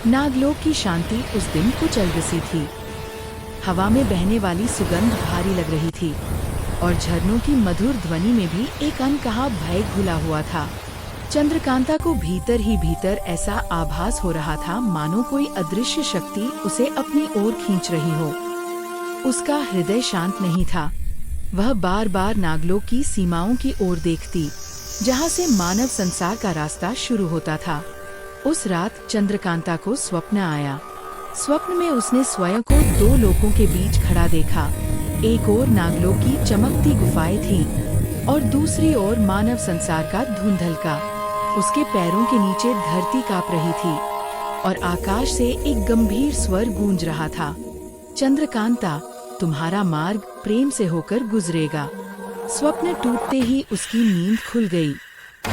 नागलोक की शांति उस दिन कुछ अलग-सी थी। हवा में बहने वाली सुगंध भारी लग रही थी और झरनों की मधुर ध्वनि में भी एक अनकहा भय घुला हुआ था। चंद्रकांता को भीतर ही भीतर ऐसा आभास हो रहा था मानो कोई अदृश्य शक्ति उसे अपनी ओर खींच रही हो। उसका हृदय शांत नहीं था। वह बार बार नागलोक की सीमाओं की ओर देखती, जहाँ से मानव संसार का रास्ता शुरू होता था। उस रात चंद्रकांता को स्वप्न आया। स्वप्न में उसने स्वयं को दो लोकों के बीच खड़ा देखा। एक ओर नागलोक की चमकती गुफाएं थीं और दूसरी ओर मानव संसार का धुंधलका। उसके पैरों के नीचे धरती कांप रही थी और आकाश से एक गंभीर स्वर गूंज रहा था, चंद्रकांता, तुम्हारा मार्ग प्रेम से होकर गुजरेगा। स्वप्न टूटते ही उसकी नींद खुल गई।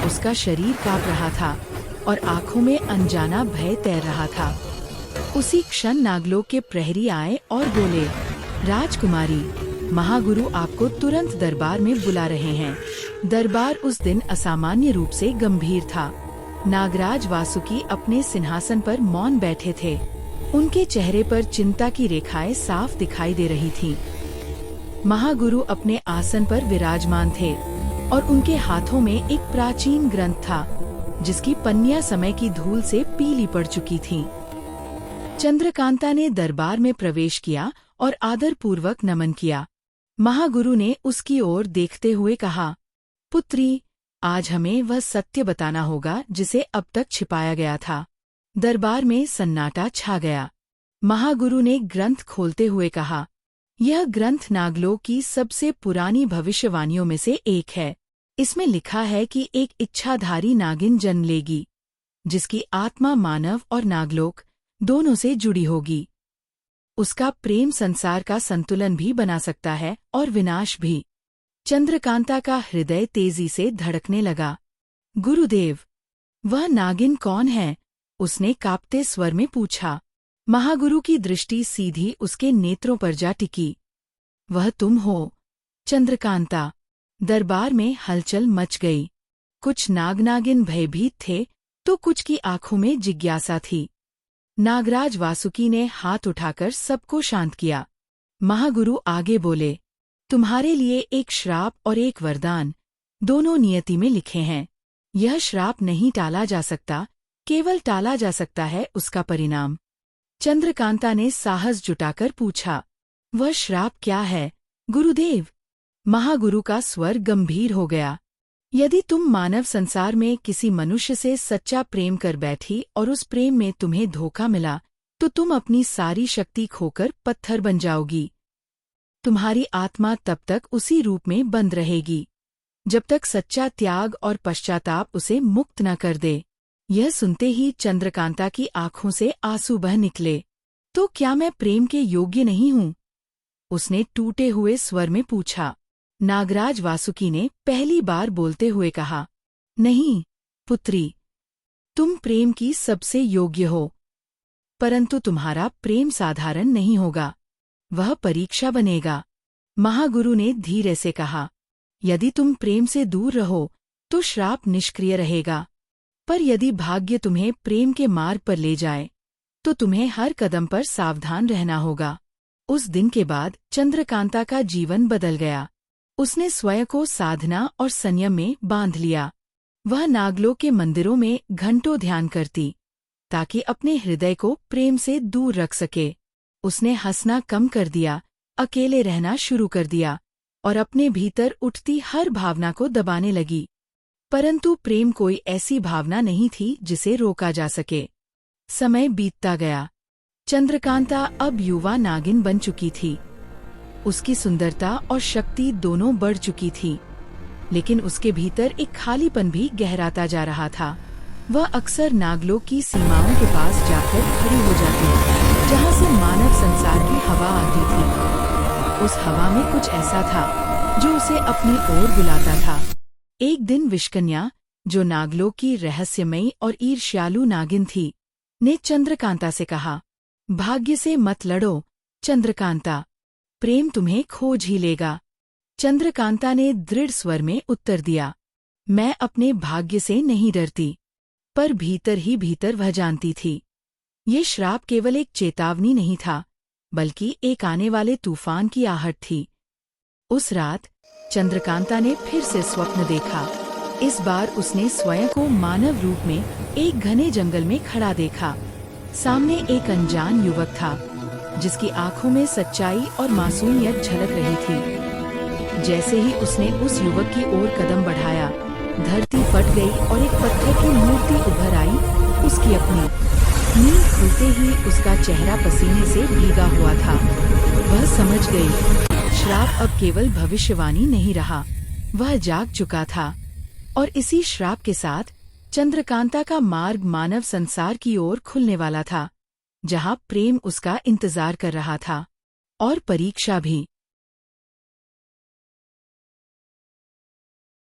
उसका शरीर कांप रहा था और आंखों में अनजाना भय तैर रहा था। उसी क्षण नागलोक के प्रहरी आए और बोले, राजकुमारी, महागुरु आपको तुरंत दरबार में बुला रहे हैं। दरबार उस दिन असामान्य रूप से गंभीर था। नागराज वासुकी अपने सिंहासन पर मौन बैठे थे। उनके चेहरे पर चिंता की रेखाएं साफ दिखाई दे रही थीं। महागुरु अपने आसन पर विराजमान थे और उनके हाथों में एक प्राचीन ग्रंथ था, जिसकी पन्नियां समय की धूल से पीली पड़ चुकी थीं। चंद्रकांता ने दरबार में प्रवेश किया और आदरपूर्वक नमन किया। महागुरु ने उसकी ओर देखते हुए कहा, पुत्री, आज हमें वह सत्य बताना होगा जिसे अब तक छिपाया गया था। दरबार में सन्नाटा छा गया। महागुरु ने ग्रंथ खोलते हुए कहा, यह ग्रंथ नागलोक की सबसे पुरानी भविष्यवाणियों में से एक है। इसमें लिखा है कि एक इच्छाधारी नागिन जन्म लेगी, जिसकी आत्मा मानव और नागलोक दोनों से जुड़ी होगी। उसका प्रेम संसार का संतुलन भी बना सकता है और विनाश भी। चंद्रकांता का हृदय तेजी से धड़कने लगा। गुरुदेव, वह नागिन कौन है? उसने कांपते स्वर में पूछा। महागुरु की दृष्टि सीधी उसके नेत्रों पर जा टिकी। वह तुम हो, चंद्रकांता। दरबार में हलचल मच गई। कुछ नाग-नागिन भयभीत थे तो कुछ की आंखों में जिज्ञासा थी। नागराज वासुकी ने हाथ उठाकर सबको शांत किया। महागुरु आगे बोले, तुम्हारे लिए एक श्राप और एक वरदान, दोनों नियति में लिखे हैं। यह श्राप नहीं टाला जा सकता, केवल टाला जा सकता है उसका परिणाम। चंद्रकांता ने साहस जुटाकर पूछा, वह श्राप क्या है, गुरुदेव? महागुरु का स्वर गंभीर हो गया। यदि तुम मानव संसार में किसी मनुष्य से सच्चा प्रेम कर बैठी और उस प्रेम में तुम्हें धोखा मिला, तो तुम अपनी सारी शक्ति खोकर पत्थर बन जाओगी। तुम्हारी आत्मा तब तक उसी रूप में बंद रहेगी, जब तक सच्चा त्याग और पश्चाताप उसे मुक्त न कर दे। यह सुनते ही चंद्रकांता की आंखों से आंसू बह निकले। तो क्या मैं प्रेम के योग्य नहीं हूँ? उसने टूटे हुए स्वर में पूछा। नागराज वासुकी ने पहली बार बोलते हुए कहा, नहीं, पुत्री, तुम प्रेम की सबसे योग्य हो, परंतु तुम्हारा प्रेम साधारण नहीं होगा, वह परीक्षा बनेगा। महागुरु ने धीरे से कहा, यदि तुम प्रेम से दूर रहो तो श्राप निष्क्रिय रहेगा, पर यदि भाग्य तुम्हें प्रेम के मार्ग पर ले जाए तो तुम्हें हर कदम पर सावधान रहना होगा। उस दिन के बाद चंद्रकांता का जीवन बदल गया। उसने स्वयं को साधना और संयम में बांध लिया। वह नागलोक के मंदिरों में घंटों ध्यान करती, ताकि अपने हृदय को प्रेम से दूर रख सके। उसने हंसना कम कर दिया, अकेले रहना शुरू कर दिया और अपने भीतर उठती हर भावना को दबाने लगी। परंतु प्रेम कोई ऐसी भावना नहीं थी जिसे रोका जा सके। समय बीतता गया। चंद्रकांता अब युवा नागिन बन चुकी थी। उसकी सुंदरता और शक्ति दोनों बढ़ चुकी थी, लेकिन उसके भीतर एक खालीपन भी गहराता जा रहा था। वह अक्सर नागलोक की सीमाओं के पास जाकर खड़ी हो जाती, जहाँ से मानव संसार की हवा आती थी। उस हवा में कुछ ऐसा था जो उसे अपनी ओर बुलाता था। एक दिन विषकन्या, जो नागलोक की रहस्यमयी और ईर्ष्यालु नागिन थी, ने चंद्रकांता से कहा, भाग्य से मत लड़ो, चंद्रकांता, प्रेम तुम्हें खोज ही लेगा। चंद्रकांता ने दृढ़ स्वर में उत्तर दिया, मैं अपने भाग्य से नहीं डरती, पर भीतर ही भीतर वह जानती थी, ये श्राप केवल एक चेतावनी नहीं था, बल्कि एक आने वाले तूफान की आहट थी। उस रात चंद्रकांता ने फिर से स्वप्न देखा। इस बार उसने स्वयं को मानव रूप में एक घने जंगल में खड़ा देखा। सामने एक अनजान युवक था, जिसकी आंखों में सच्चाई और मासूमियत झलक रही थी। जैसे ही उसने उस युवक की ओर कदम बढ़ाया, धरती फट गई और एक पत्थर की मूर्ति उभर आई। उसकी अपनी नींद खुलते ही उसका चेहरा पसीने से भीगा हुआ था। वह समझ गई, श्राप अब केवल भविष्यवाणी नहीं रहा, वह जाग चुका था। और इसी श्राप के साथ चंद्रकांता का मार्ग मानव संसार की ओर खुलने वाला था, जहां प्रेम उसका इंतजार कर रहा था और परीक्षा भी।